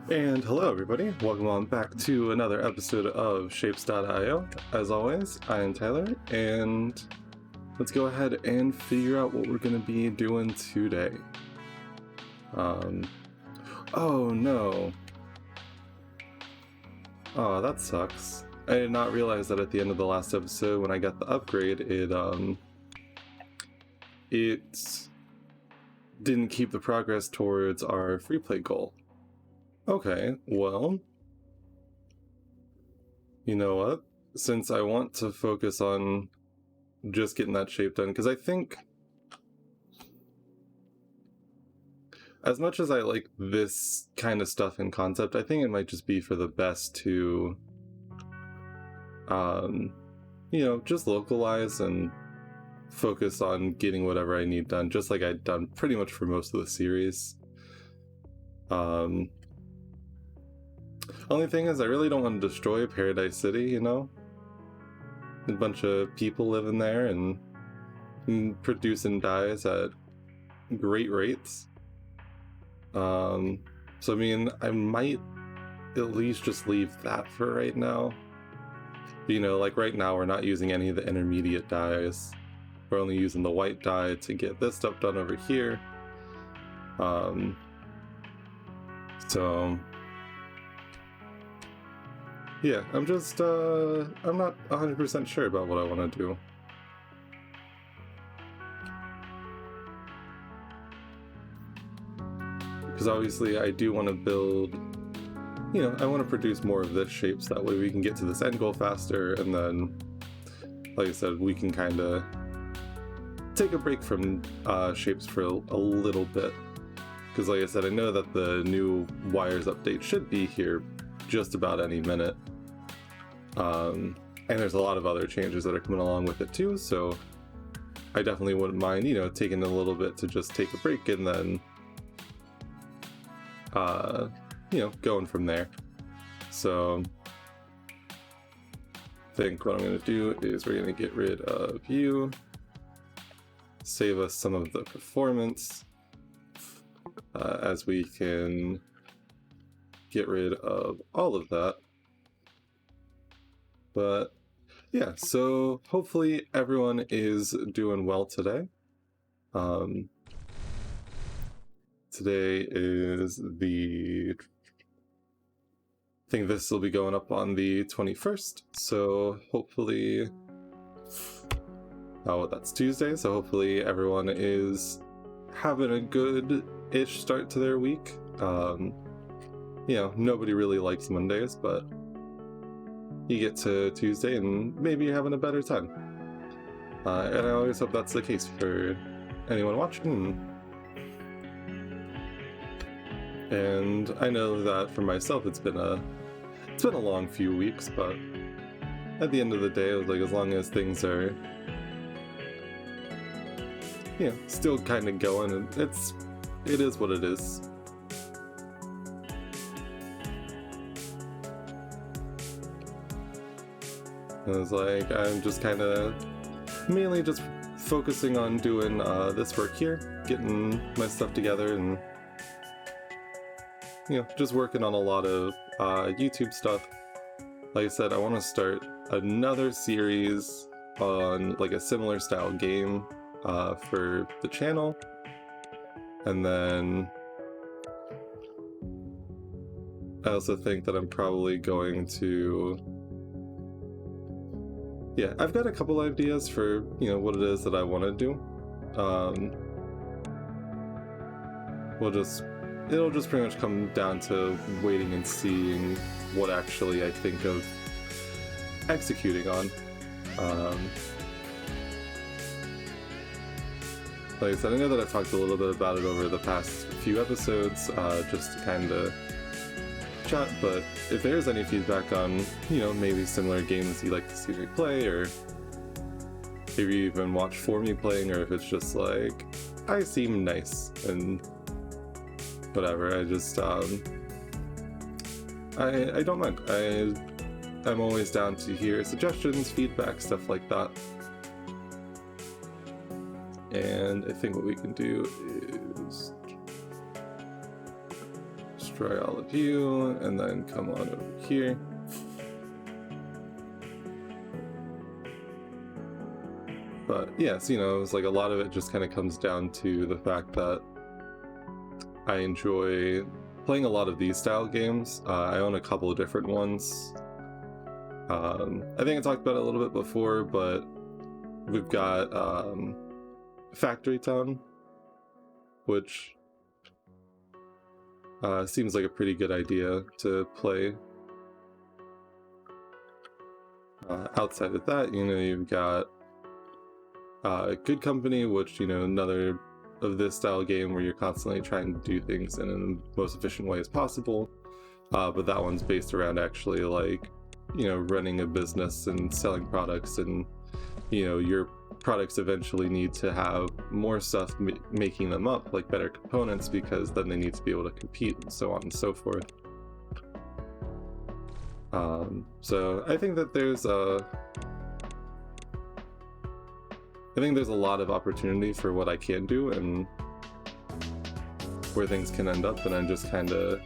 And hello everybody, welcome on back to another episode of Shapes.io. As always, I am Tyler, and let's go ahead and figure out what we're going to be doing today. Oh no. Oh, that sucks. I did not realize that at the end of the last episode when I got the upgrade, it didn't keep the progress towards our free play goal. Okay, well, you know what? Since I want to focus on just getting that shape done, because I think as much as I like this kind of stuff in concept, I think it might just be for the best to, just localize and focus on getting whatever I need done, just like I'd done pretty much for most of the series. Only thing is, I really don't want to destroy Paradise City, you know? A bunch of people living there and producing dyes at great rates. So I mean, I might at least just leave that for right now. You know, like right now we're not using any of the intermediate dyes. We're only using the white dye to get this stuff done over here. So yeah, I'm not 100% sure about what I want to do. Because obviously I do want to build, I want to produce more of this shape so that way we can get to this end goal faster, and then, like I said, we can kind of take a break from shapes for a little bit. Because like I said, I know that the new Wires update should be here just about any minute. And there's a lot of other changes that are coming along with it too, so I definitely wouldn't mind, taking a little bit to just take a break and then, going from there. So I think what I'm going to do is we're going to get rid of you, save us some of the performance, as we can get rid of all of that. But yeah, so hopefully everyone is doing well today. Today is I think this will be going up on the 21st, so hopefully, that's Tuesday, so hopefully everyone is having a good-ish start to their week. Nobody really likes Mondays, but you get to Tuesday and maybe you're having a better time. And I always hope that's the case for anyone watching. And I know that for myself it's been a long few weeks, but at the end of the day, it was like, as long as things are still kind of going, and it is what it is. I was like, I'm just kind of mainly just focusing on doing this work here, getting my stuff together, and just working on a lot of YouTube stuff. Like I said, I want to start another series on like a similar style game for the channel, and then I also think that I'm probably going to I've got a couple ideas for what it is that I want to do. It'll just pretty much come down to waiting and seeing what actually I think of executing on. Like I said, I know that I've talked a little bit about it over the past few episodes, just to kind of chat, but if there's any feedback on, maybe similar games you'd like to see me play, or if you even watch for me playing, or if it's just like, I seem nice and whatever, I just, I don't mind. I'm always down to hear suggestions, feedback, stuff like that. And I think what we can do is destroy all of you, and then come on over here. But yes, you know, it's like a lot of it just kind of comes down to the fact that I enjoy playing a lot of these style games. I own a couple of different ones. I think I talked about it a little bit before, but we've got Factory Town, which seems like a pretty good idea to play. Outside of that, you know, you've got Good Company, which, you know, another of this style game where you're constantly trying to do things in the most efficient way as possible. But that one's based around actually, like, you know, running a business and selling products, and, you know, your products eventually need to have more stuff making them up, like better components, because then they need to be able to compete and so on and so forth. So I think that there's a lot of opportunity for what I can do and where things can end up, and I'm just kind of,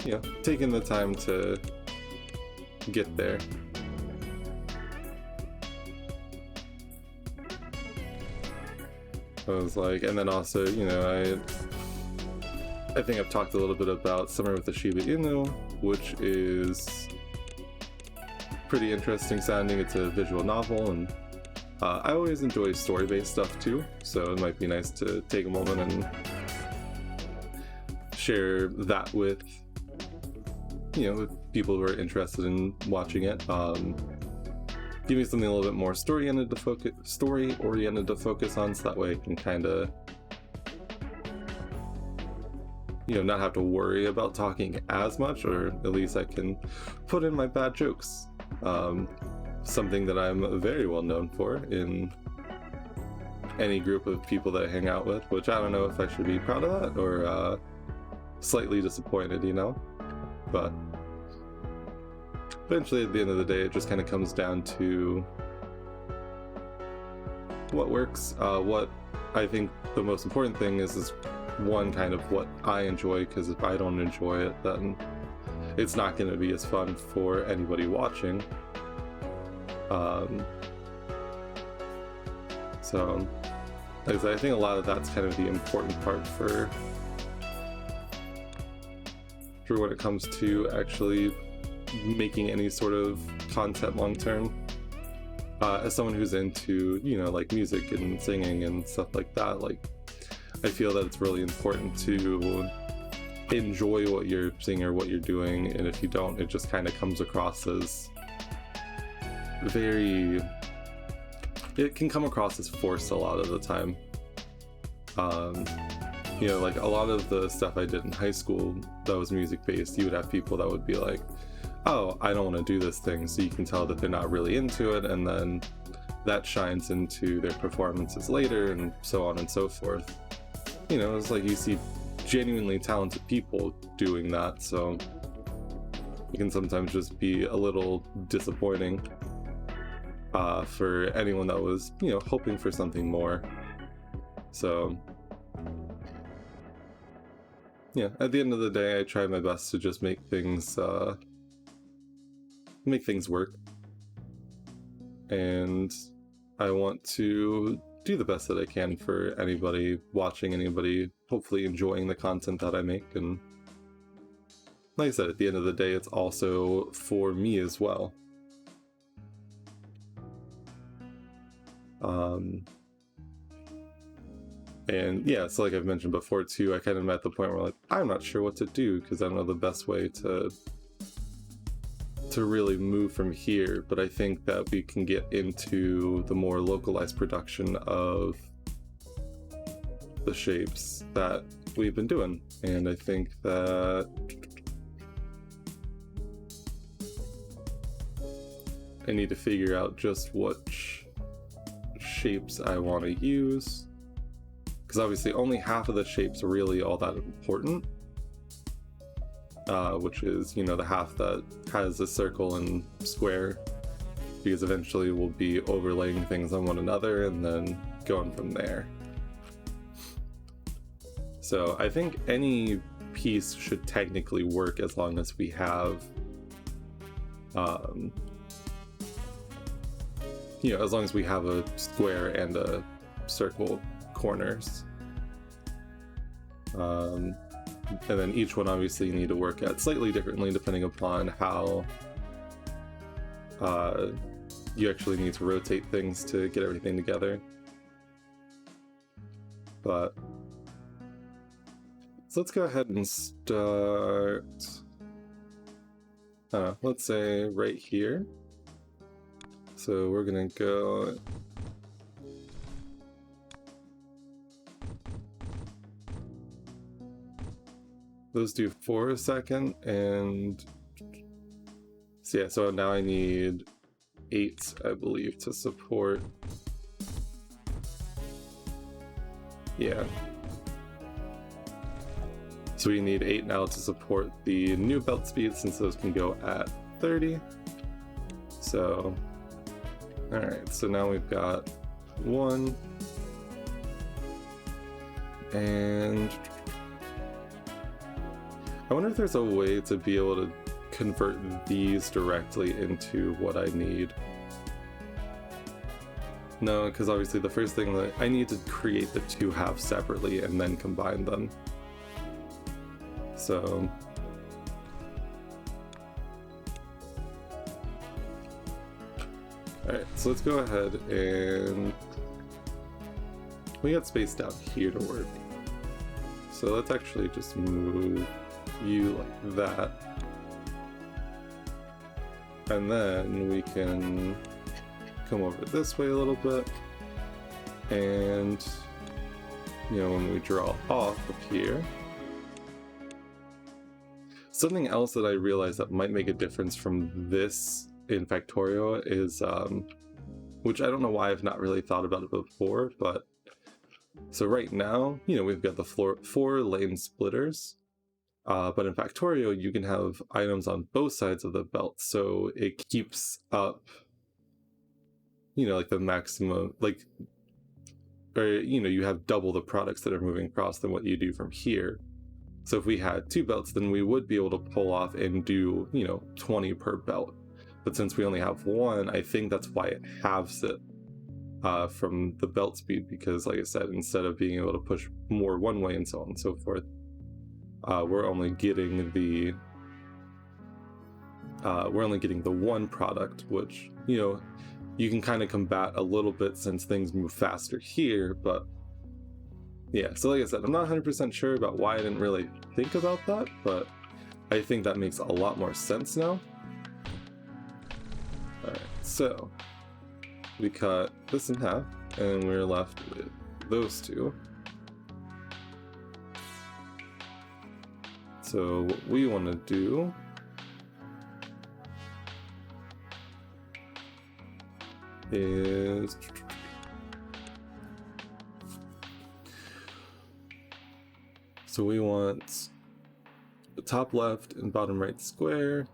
you know, taking the time to get there. I was like, and then also, you know, I think I've talked a little bit about Summer with the Shiba Inu, which is pretty interesting sounding. It's a visual novel, and I always enjoy story-based stuff too, so it might be nice to take a moment and share that with, you know, with people who are interested in watching it. Give me something a little bit more story-oriented to focus on, so that way I can kind of, you know, not have to worry about talking as much, or at least I can put in my bad jokes. Something that I'm very well known for in any group of people that I hang out with, which I don't know if I should be proud of that or slightly disappointed, you know? But eventually, at the end of the day, it just kind of comes down to what works. What I think the most important thing is one, kind of what I enjoy, because if I don't enjoy it, then it's not going to be as fun for anybody watching. So, like I said, I think a lot of that's kind of the important part for when it comes to actually making any sort of content long term. As someone who's into, you know, like music and singing and stuff like that, like, I feel that it's really important to enjoy what you're seeing or what you're doing, and if you don't, it just kind of comes across as it can come across as forced a lot of the time. You know, like a lot of the stuff I did in high school that was music based, you would have people that would be like, oh, I don't want to do this thing, so you can tell that they're not really into it, and then that shines into their performances later, and so on and so forth. You know, it's like you see genuinely talented people doing that, so it can sometimes just be a little disappointing for anyone that was, you know, hoping for something more. So yeah, at the end of the day, I try my best to just make things work, and I want to do the best that I can for anybody watching, anybody hopefully enjoying the content that I make. And like I said, at the end of the day, it's also for me as well. And yeah, so like I've mentioned before too, I kind of am at the point where, like, I'm not sure what to do, because I don't know the best way to really move from here. But I think that we can get into the more localized production of the shapes that we've been doing, and I think that I need to figure out just what shapes I want to use, because obviously only half of the shapes are really all that important, which is, you know, the half that has a circle and square, because eventually we'll be overlaying things on one another and then going from there. So I think any piece should technically work as long as we have as long as we have a square and a circle corners. And then each one obviously you need to work at slightly differently depending upon how you actually need to rotate things to get everything together. But so let's go ahead and start, let's say right here. So we're gonna go those do 4 a second, and so yeah, so now I need 8, I believe, to support. Yeah. So we need 8 now to support the new belt speed, since those can go at 30. So, alright, so now we've got 1. And I wonder if there's a way to be able to convert these directly into what I need. No, because obviously the first thing that I need to create the 2 halves separately and then combine them. So alright, so let's go ahead and we got space down here to work. So let's actually just move you like that. And then we can come over this way a little bit. And, when we draw off of here. Something else that I realized that might make a difference from this in Factorio is, which I don't know why I've not really thought about it before, but so right now, we've got the 4 lane splitters. But in Factorio, you can have items on both sides of the belt, so it keeps up, like the maximum, or, you have double the products that are moving across than what you do from here. So if we had 2 belts, then we would be able to pull off and do, 20 per belt. But since we only have 1, I think that's why it halves it from the belt speed, because like I said, instead of being able to push more one way and so on and so forth, we're only getting the 1 product, which you can kind of combat a little bit since things move faster here. But yeah, so like I said, I'm not 100% sure about why I didn't really think about that, but I think that makes a lot more sense now. Alright, so we cut this in half and we're left with those 2. So what we want to do is so we want the top left and bottom right square.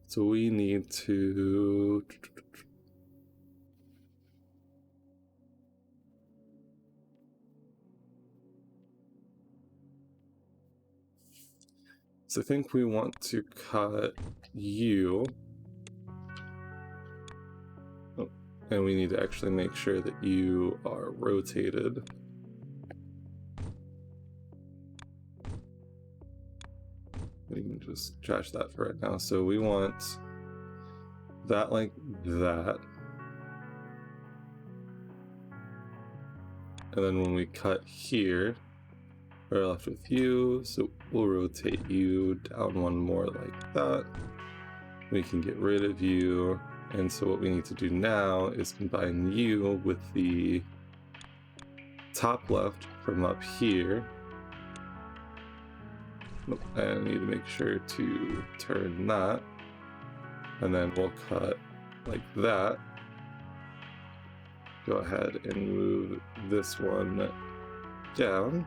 So we need to I think we want to cut you. Oh, and we need to actually make sure that you are rotated. We can just trash that for right now. So we want that like that. And then when we cut here, we're left with you, so we'll rotate you down 1 more like that. We can get rid of you, and so what we need to do now is combine you with the top left from up here. And I need to make sure to turn that, and then we'll cut like that. Go ahead and move this one down.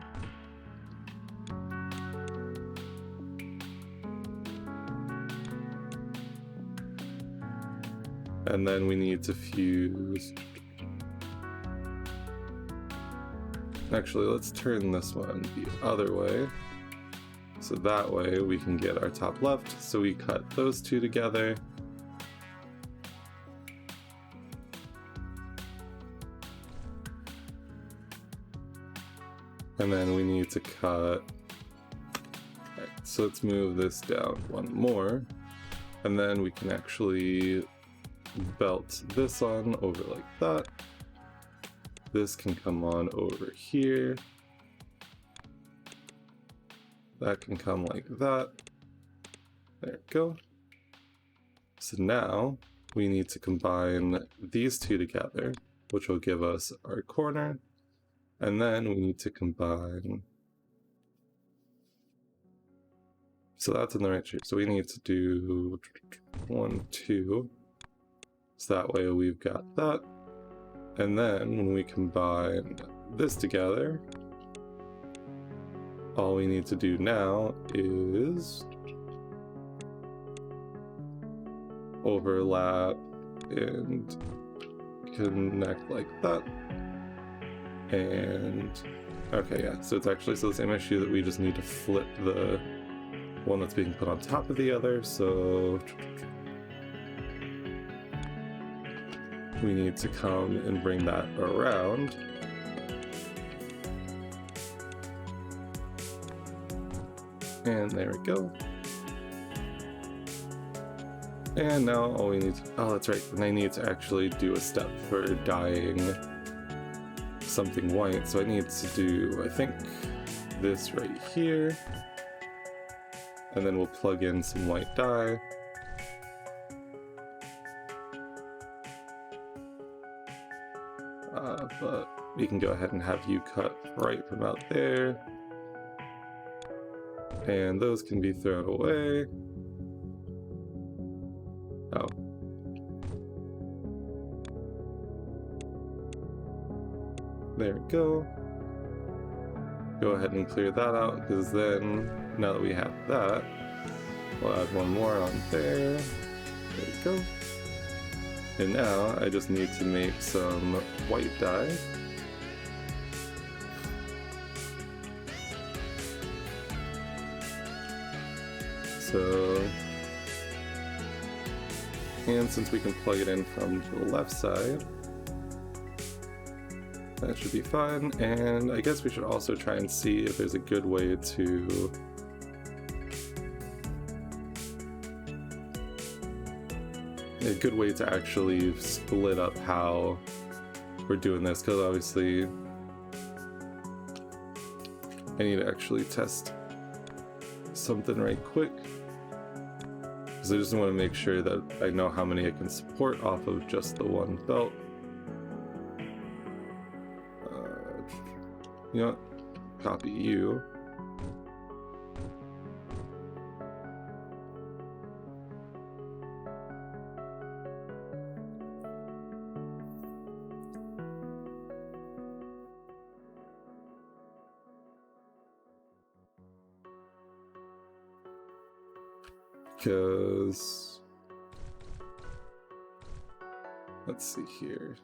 And then we need to fuse Actually, let's turn this one the other way. So that way we can get our top left. So we cut those two together. And then we need to cut. Right, so let's move this down one more. And then we can actually belt this on over like that. This can come on over here. That can come like that. There we go. So now we need to combine these two together, which will give us our corner. And then we need to combine. So that's in the right shape. So we need to do 1, 2. So that way we've got that. And then when we combine this together, all we need to do now is overlap and connect like that. And okay, yeah, so it's actually still the same issue that we just need to flip the one that's being put on top of the other. So we need to come and bring that around. And there we go. And now all we need to, oh, that's right, and I need to actually do a step for dyeing something white. So I need to do, I think, this right here. And then we'll plug in some white dye. But we can go ahead and have you cut right from out there. And those can be thrown away. Oh. There we go. Go ahead and clear that out, because then, now that we have that, we'll add one more on there. There we go. And now I just need to make some white dye. So, and since we can plug it in from the left side, that should be fine. And I guess we should also try and see if there's a good way to actually split up how we're doing this, because obviously I need to actually test something right quick, because I just want to make sure that I know how many I can support off of just the one belt. You know what? Copy you. Because let's see here.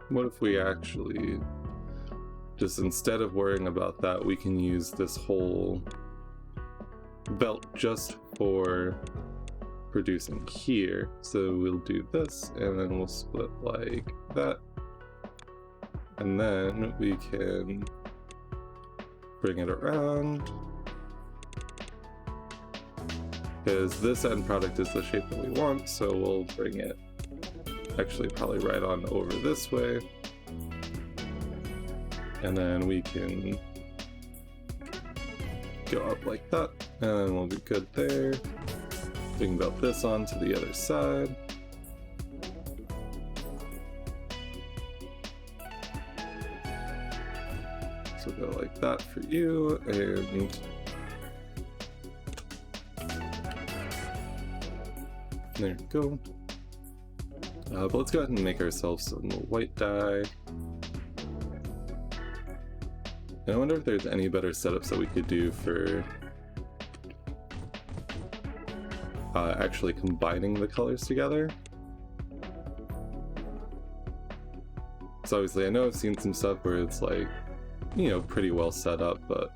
What if we actually just, instead of worrying about that, we can use this whole belt just for producing here. So we'll do this, and then we'll split like that, and then we can bring it around, because this end product is the shape that we want. So we'll bring it actually probably right on over this way, and then we can go up like that, and then we'll be good there. We can belt this on to the other side. So go like that for you, and there we go. But let's go ahead and make ourselves some white dye. And I wonder if there's any better setups that we could do for actually combining the colors together. So obviously I know I've seen some stuff where it's like, you know, pretty well set up, but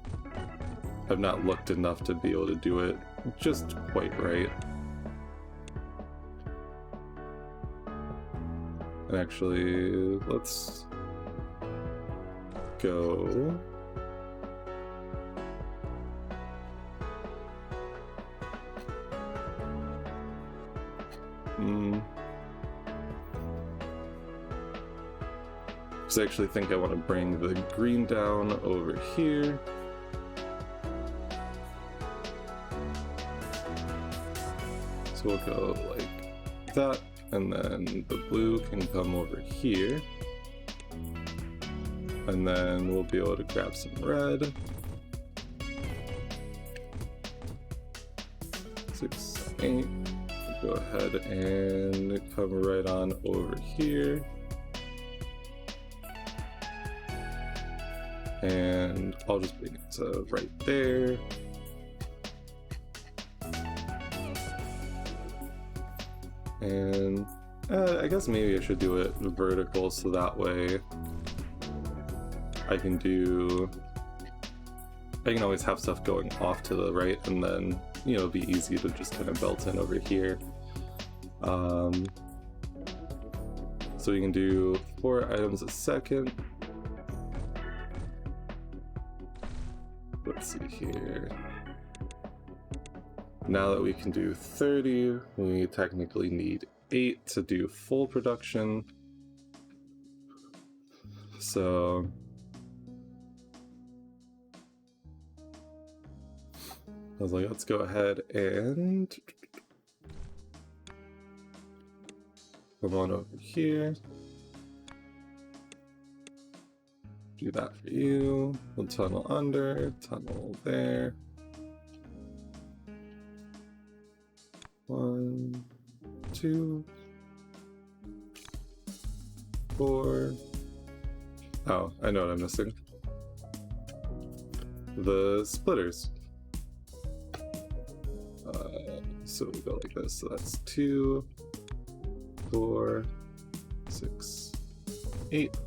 I've not looked enough to be able to do it just quite right. And actually, let's go. Because I actually think I want to bring the green down over here. So we'll go like that, and then the blue can come over here. And then we'll be able to grab some red. 6, 8. Go ahead and come right on over here. And I'll just bring it to right there. And I guess maybe I should do it vertical so that way I can always have stuff going off to the right, and then, you know, it'll be easy to just kind of belt in over here. So we can do 4 items a second. Let's see here. Now that we can do 30, we technically need 8 to do full production. So I was like, let's go ahead and come on over here. Do that for you. We'll tunnel under, tunnel there. 1, 2, 4. Oh, I know what I'm missing. The splitters. So we go like this. So that's 2, 4, 6, 8.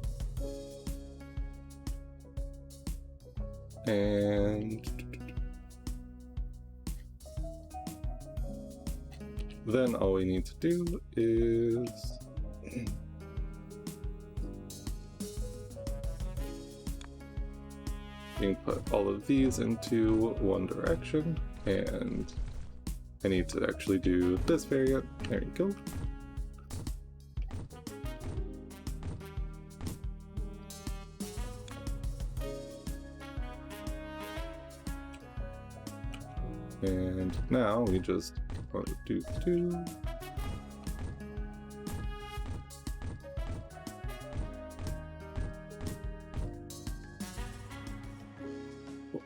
And then all we need to do is you can put all of these into one direction, and I need to actually do this variant. There you go. And now we just do.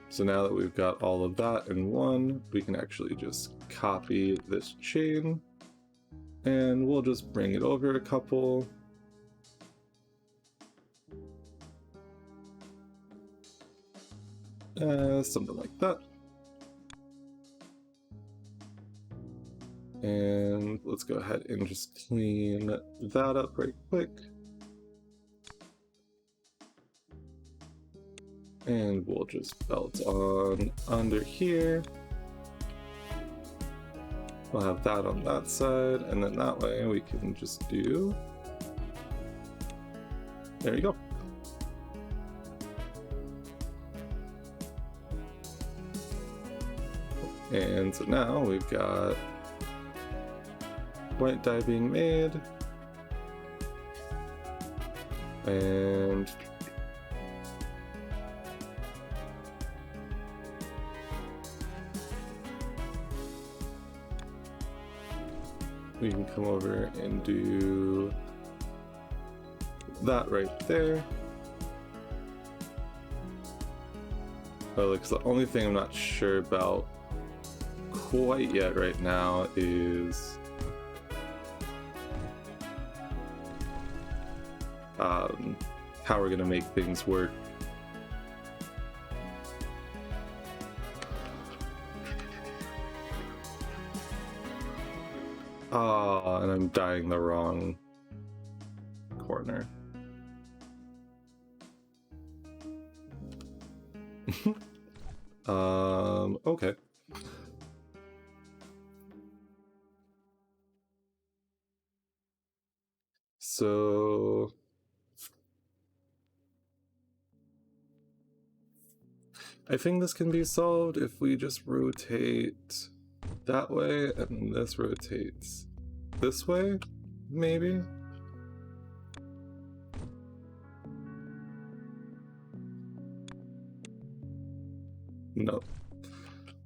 So now that we've got all of that in one, we can actually just copy this chain, and we'll just bring it over a couple. Something like that. And let's go ahead and just clean that up right quick. And we'll just belt on under here. We'll have that on that side, and then that way we can just do... There you go. And so now we've got white dye being made, and we can come over and do that right there. Like, the only thing I'm not sure about quite yet right now is how we're gonna make things work. Ah, and I'm dying the wrong corner. Okay. So I think this can be solved if we just rotate that way and this rotates this way, maybe? No.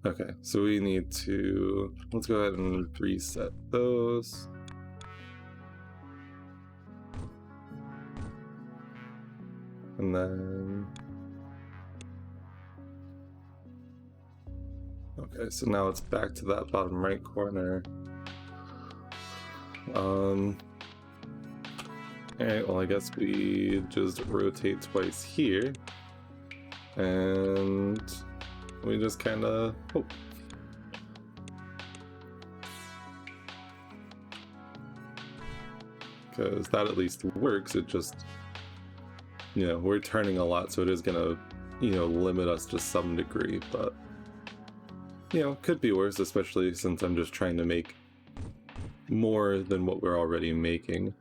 Okay, so we need to, let's go ahead and reset those. And then, okay, so now it's back to that bottom right corner. Alright, well I guess we just rotate twice here. And we just kinda hope. Because that at least works, it just, you know, we're turning a lot, so it is gonna, you know, limit us to some degree, but, you know, could be worse, especially since I'm just trying to make more than what we're already making.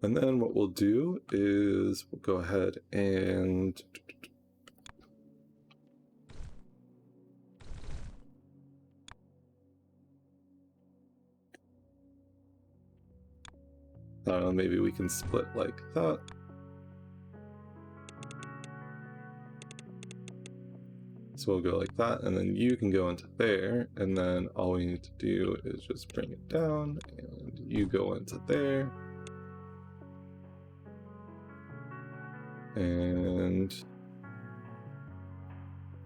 And then what we'll do is we'll go ahead and I don't know, maybe we can split like that. So we'll go like that, and then you can go into there, and then all we need to do is just bring it down, and you go into there. And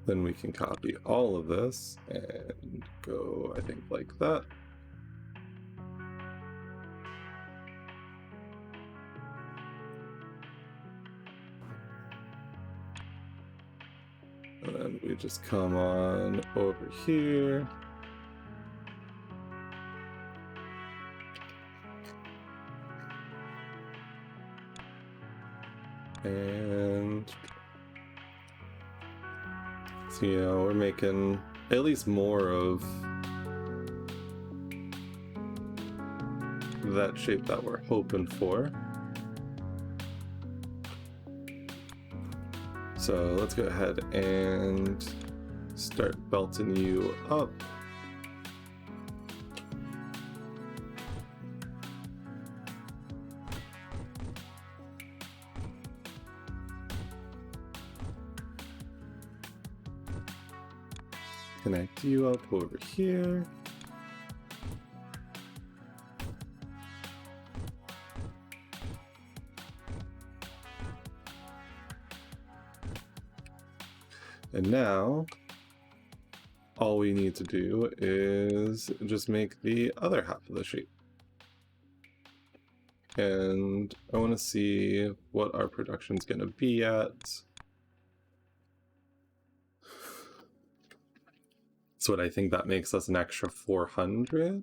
then we can copy all of this and go, I think, like that. And then we just come on over here. And so, you know, we're making at least more of that shape that we're hoping for. So let's go ahead and start belting you up. Connect you up over here. And now, all we need to do is just make the other half of the shape. And I want to see what our production's going to be at. So what I think that makes us an extra 400?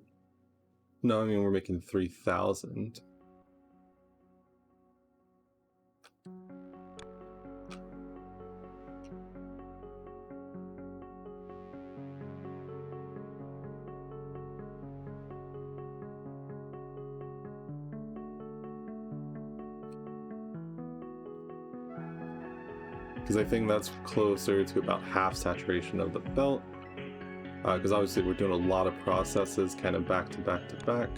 No, I mean, we're making 3,000. Because I think that's closer to about half saturation of the belt. Because obviously we're doing a lot of processes kind of back to back to back.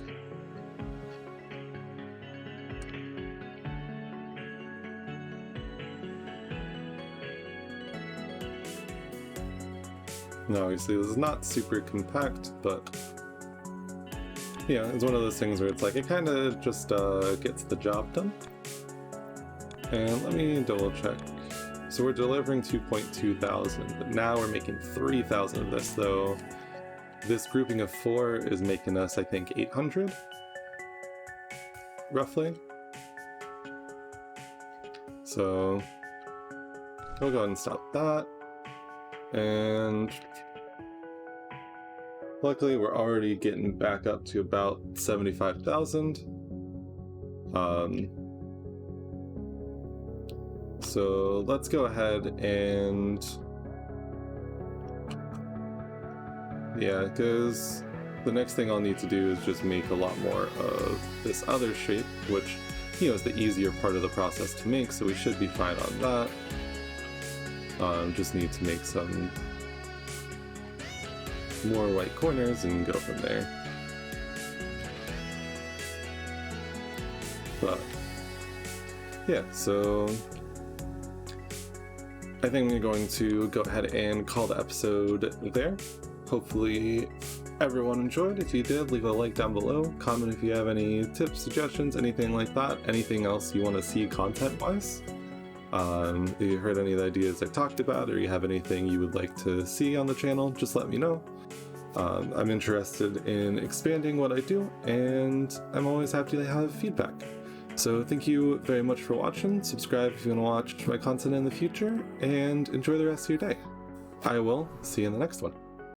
Now obviously this is not super compact, but yeah, it's one of those things where it's like it kind of just gets the job done. And let me double check. So we're delivering 2.2 thousand, but now we're making 3,000 of this, though. This grouping of 4 is making us, I think, 800, roughly. So we'll go ahead and stop that. And luckily we're already getting back up to about 75,000. So let's go ahead and yeah, because the next thing I'll need to do is just make a lot more of this other shape, which, you know, is the easier part of the process to make, so we should be fine on that. Just need to make some more white corners and go from there. But yeah, so I think we're going to go ahead and call the episode there. Hopefully everyone enjoyed. If you did, leave a like down below, comment if you have any tips, suggestions, anything like that, anything else you want to see content-wise. If you heard any of the ideas I talked about, or you have anything you would like to see on the channel, just let me know. I'm interested in expanding what I do, and I'm always happy to have feedback. So thank you very much for watching. Subscribe if you want to watch my content in the future, and enjoy the rest of your day. I will see you in the next one.